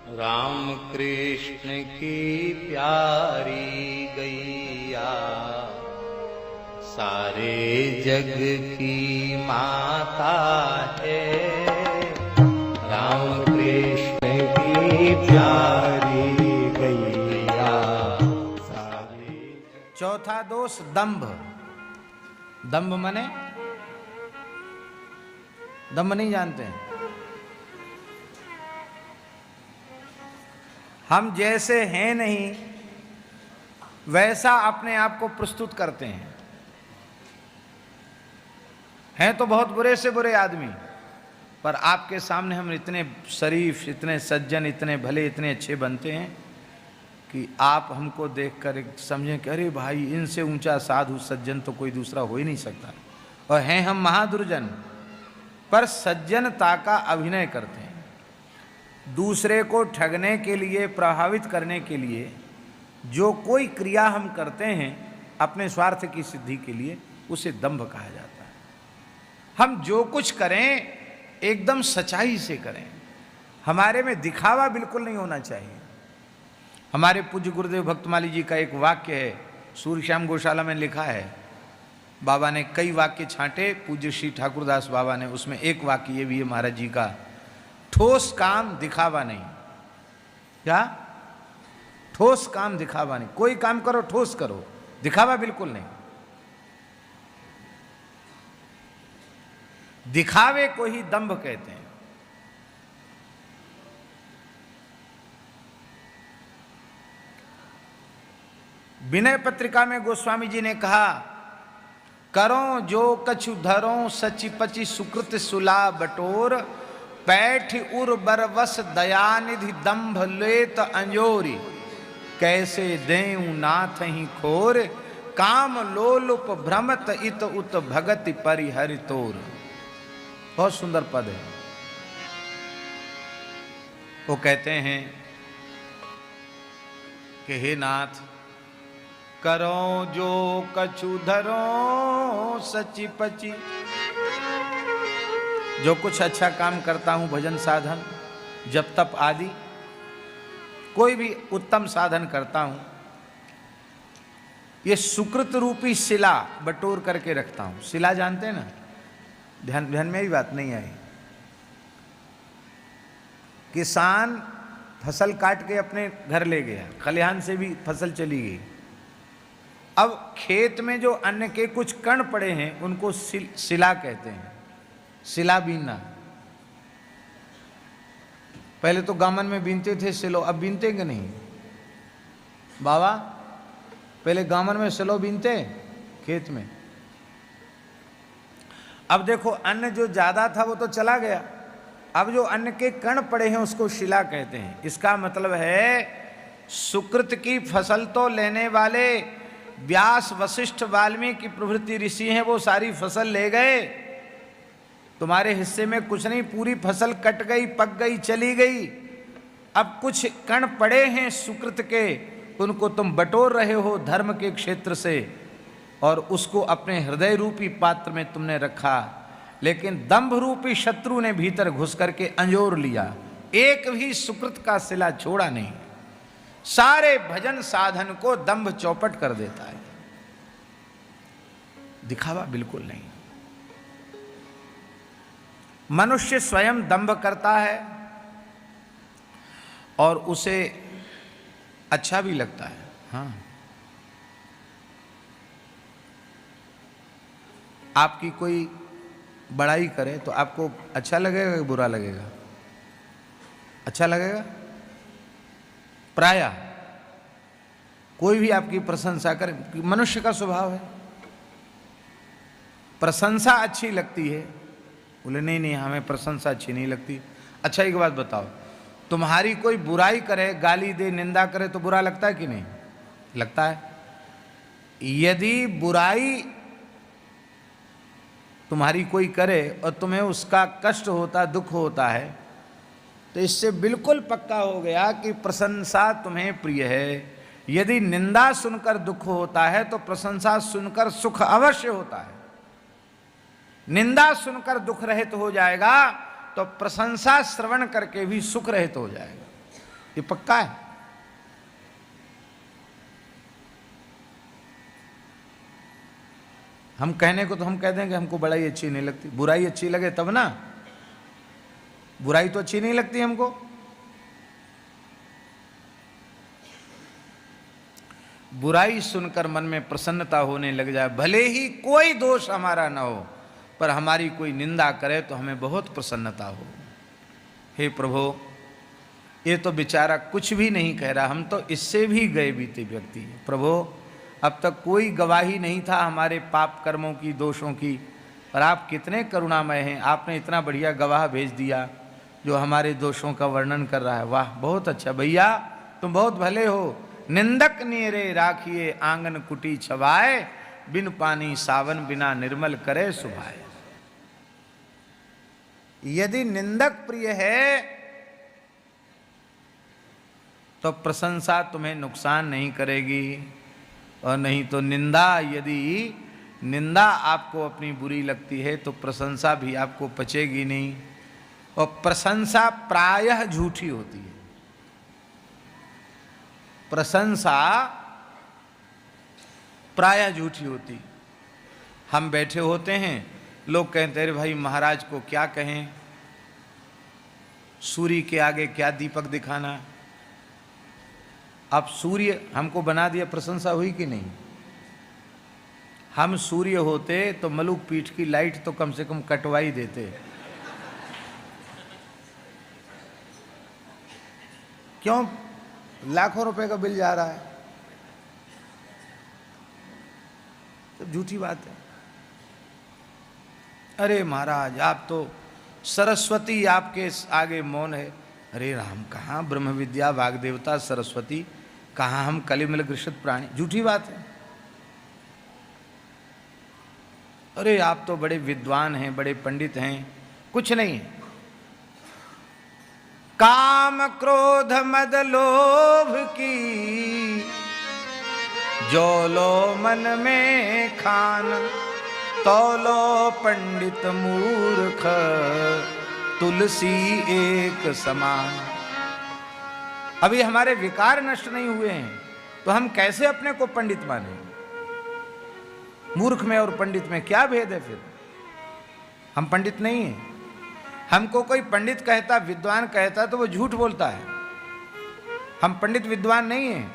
राम कृष्ण की प्यारी गैया सारे जग की माता है। राम कृष्ण की प्यारी गैया सारे। चौथा दोष दंभ। दंभ माने दंभ नहीं जानते हैं। हम जैसे हैं नहीं वैसा अपने आप को प्रस्तुत करते हैं तो बहुत बुरे से बुरे आदमी, पर आपके सामने हम इतने शरीफ, इतने सज्जन, इतने भले, इतने अच्छे बनते हैं कि आप हमको देखकर समझें कि अरे भाई, इनसे ऊंचा साधु सज्जन तो कोई दूसरा हो ही नहीं सकता। और हैं हम महादुर्जन, पर सज्जनता का अभिनय करते हैं। दूसरे को ठगने के लिए, प्रभावित करने के लिए जो कोई क्रिया हम करते हैं अपने स्वार्थ की सिद्धि के लिए, उसे दंभ कहा जाता है। हम जो कुछ करें एकदम सच्चाई से करें, हमारे में दिखावा बिल्कुल नहीं होना चाहिए। हमारे पूज्य गुरुदेव भक्तमाली जी का एक वाक्य है, सूर्यश्याम गौशाला में लिखा है। बाबा ने कई वाक्य छांटे, पूज्य श्री ठाकुरदास बाबा ने, उसमें एक वाक्य ये भी है महाराज जी का, ठोस काम दिखावा नहीं। क्या? ठोस काम दिखावा नहीं। कोई काम करो ठोस करो, दिखावा बिल्कुल नहीं। दिखावे को ही दंभ कहते हैं। विनय पत्रिका में गोस्वामी जी ने कहा, करो जो कछु धरो सचि पचि सुकृत सुला बटोर, पैठ उर बरवस दयानिधि दंभ लेत अंजोरी, कैसे देऊ नाथ ही खोर, काम लोलुप भ्रमत इत उत भगति परिहरि तोर। बहुत सुंदर पद है। वो कहते हैं कि हे नाथ, करो जो कछु धरो सचि पचि, जो कुछ अच्छा काम करता हूं, भजन साधन, जप तप आदि, कोई भी उत्तम साधन करता हूं, ये सुकृत रूपी शिला बटोर करके रखता हूं। शिला जानते हैं ना? ध्यान ध्यान में ही बात नहीं आई। किसान फसल काट के अपने घर ले गया, खलिहान से भी फसल चली गई। अब खेत में जो अन्न के कुछ कण पड़े हैं उनको शिला कहते हैं। शिला बीनना। पहले तो गामन में बीनते थे सिलो, अब बीनते कि नहीं बाबा? पहले गामन में सिलो बीनते खेत में। अब देखो, अन्न जो ज्यादा था वो तो चला गया, अब जो अन्न के कण पड़े हैं उसको शिला कहते हैं। इसका मतलब है सुकृत की फसल तो लेने वाले व्यास, वशिष्ठ, वाल्मीकि प्रभृति ऋषि हैं, वो सारी फसल ले गए, तुम्हारे हिस्से में कुछ नहीं, पूरी फसल कट गई, पक गई, चली गई। अब कुछ कण पड़े हैं सुकृत के, उनको तुम बटोर रहे हो धर्म के क्षेत्र से, और उसको अपने हृदय रूपी पात्र में तुमने रखा। लेकिन दंभ रूपी शत्रु ने भीतर घुस करके अंजोर लिया, एक भी सुकृत का शिला छोड़ा नहीं। सारे भजन साधन को दंभ चौपट कर देता है। दिखावा बिल्कुल नहीं। मनुष्य स्वयं दंभ करता है और उसे अच्छा भी लगता है। हाँ, आपकी कोई बड़ाई करे तो आपको अच्छा लगेगा कि बुरा लगेगा? अच्छा लगेगा। प्रायः कोई भी आपकी प्रशंसा करे, मनुष्य का स्वभाव है, प्रशंसा अच्छी लगती है। बोले नहीं नहीं, हमें प्रशंसा अच्छी नहीं लगती। अच्छा एक बात बताओ, तुम्हारी कोई बुराई करे, गाली दे, निंदा करे तो बुरा लगता है कि नहीं लगता है? यदि बुराई तुम्हारी कोई करे और तुम्हें उसका कष्ट होता, दुख होता है, तो इससे बिल्कुल पक्का हो गया कि प्रशंसा तुम्हें प्रिय है। यदि निंदा सुनकर दुख होता है तो प्रशंसा सुनकर सुख अवश्य होता है। निंदा सुनकर दुख रहित हो जाएगा तो प्रशंसा श्रवण करके भी सुख रहित हो जाएगा। ये पक्का है। हम कहने को तो हम कह देंगे हमको बड़ाई अच्छी नहीं लगती, बुराई अच्छी लगे तब ना। बुराई तो अच्छी नहीं लगती हमको। बुराई सुनकर मन में प्रसन्नता होने लग जाए, भले ही कोई दोष हमारा ना हो, पर हमारी कोई निंदा करे तो हमें बहुत प्रसन्नता हो। हे प्रभु, ये तो बेचारा कुछ भी नहीं कह रहा, हम तो इससे भी गए बीते व्यक्ति हैं। प्रभु, अब तक कोई गवाही नहीं था हमारे पाप कर्मों की, दोषों की, पर आप कितने करुणामय हैं। आपने इतना बढ़िया गवाह भेज दिया जो हमारे दोषों का वर्णन कर रहा है। वाह, बहुत अच्छा भैया, तुम बहुत भले हो। निंदक नेरे राखिए आंगन कुटी छवाए, बिन पानी सावन बिना निर्मल करे सुभाए। यदि निंदक प्रिय है तो प्रशंसा तुम्हें नुकसान नहीं करेगी, और नहीं तो निंदा, यदि निंदा आपको अपनी बुरी लगती है तो प्रशंसा भी आपको पचेगी नहीं। और प्रशंसा प्रायः झूठी होती है। प्रशंसा प्रायः झूठी होती। हम बैठे होते हैं, लोग कहते हैं, अरे भाई महाराज को क्या कहें, सूर्य के आगे क्या दीपक दिखाना। अब सूर्य हमको बना दिया, प्रशंसा हुई कि नहीं? हम सूर्य होते तो मलुक पीठ की लाइट तो कम से कम कटवाई देते। क्यों? लाखों रुपए का बिल जा रहा है, तो झूठी बात है। अरे महाराज, आप तो सरस्वती आपके आगे मौन है। अरे राम, कहाँ ब्रह्म विद्या वाग्देवता सरस्वती, कहाँ हम कलिमल घृषित प्राणी। झूठी बात है। अरे आप तो बड़े विद्वान हैं, बड़े पंडित हैं। कुछ नहीं है। काम क्रोध मद लोभ की जो लो मन में खान, तौलो पंडित मूर्ख तुलसी एक समान। अभी हमारे विकार नष्ट नहीं हुए हैं तो हम कैसे अपने को पंडित माने? मूर्ख में और पंडित में क्या भेद है फिर? हम पंडित नहीं हैं। हमको कोई पंडित कहता, विद्वान कहता तो वो झूठ बोलता है। हम पंडित विद्वान नहीं हैं,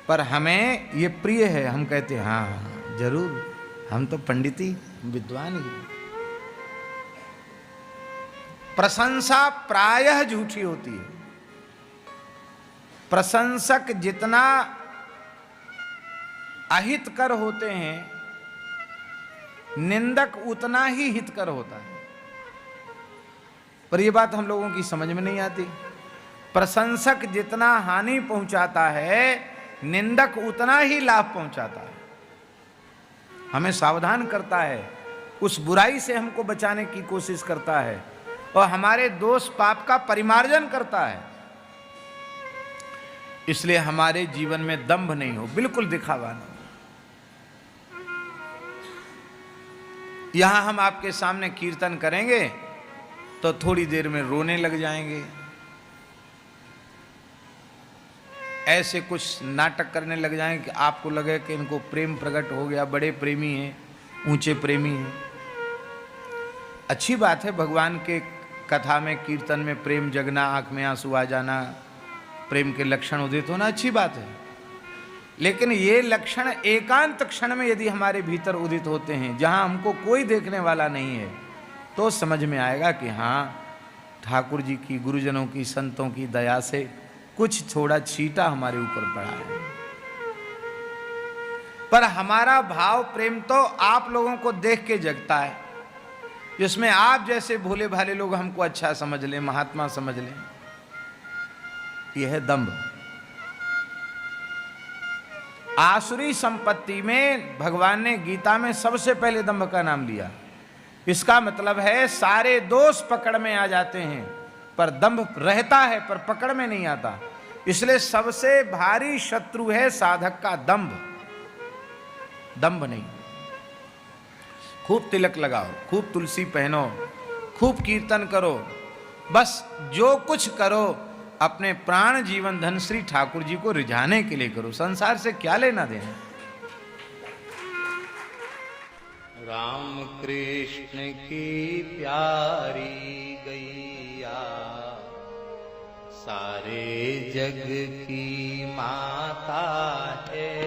पर हमें ये प्रिय है। हम कहते हैं हाँ जरूर, हम तो पंडित ही, विद्वान ही। प्रशंसा प्रायः झूठी होती है। प्रशंसक जितना अहितकर होते हैं, निंदक उतना ही हितकर होता है। पर यह बात हम लोगों की समझ में नहीं आती। प्रशंसक जितना हानि पहुंचाता है, निंदक उतना ही लाभ पहुंचाता है। हमें सावधान करता है, उस बुराई से हमको बचाने की कोशिश करता है, और हमारे दोष पाप का परिमार्जन करता है। इसलिए हमारे जीवन में दंभ नहीं हो, बिल्कुल दिखावा नहीं। यहां हम आपके सामने कीर्तन करेंगे तो थोड़ी देर में रोने लग जाएंगे। ऐसे कुछ नाटक करने लग जाएंगे कि आपको लगे कि इनको प्रेम प्रकट हो गया, बड़े प्रेमी हैं, ऊंचे प्रेमी हैं। अच्छी बात है, भगवान के कथा में, कीर्तन में प्रेम जगना, आंख में आंसू आ जाना, प्रेम के लक्षण उदित होना अच्छी बात है। लेकिन ये लक्षण एकांत क्षण में यदि हमारे भीतर उदित होते हैं, जहां हमको कोई देखने वाला नहीं है, तो समझ में आएगा कि हाँ, ठाकुर जी की, गुरुजनों की, संतों की दया से कुछ थोड़ा छींटा हमारे ऊपर पड़ा है। पर हमारा भाव प्रेम तो आप लोगों को देख के जगता है, जिसमें आप जैसे भोले भाले लोग हमको अच्छा समझ लें, महात्मा समझ लें। यह है दंभ। आसुरी संपत्ति में भगवान ने गीता में सबसे पहले दंभ का नाम लिया। इसका मतलब है सारे दोष पकड़ में आ जाते हैं, पर दंभ रहता है पर पकड़ में नहीं आता। इसलिए सबसे भारी शत्रु है साधक का दंभ, दंभ नहीं। खूब तिलक लगाओ, खूब तुलसी पहनो, खूब कीर्तन करो, बस जो कुछ करो अपने प्राण जीवन धन श्री ठाकुर जी को रिझाने के लिए करो, संसार से क्या लेना देना। राम कृष्ण की प्यारी गैया सारे जग की माता है।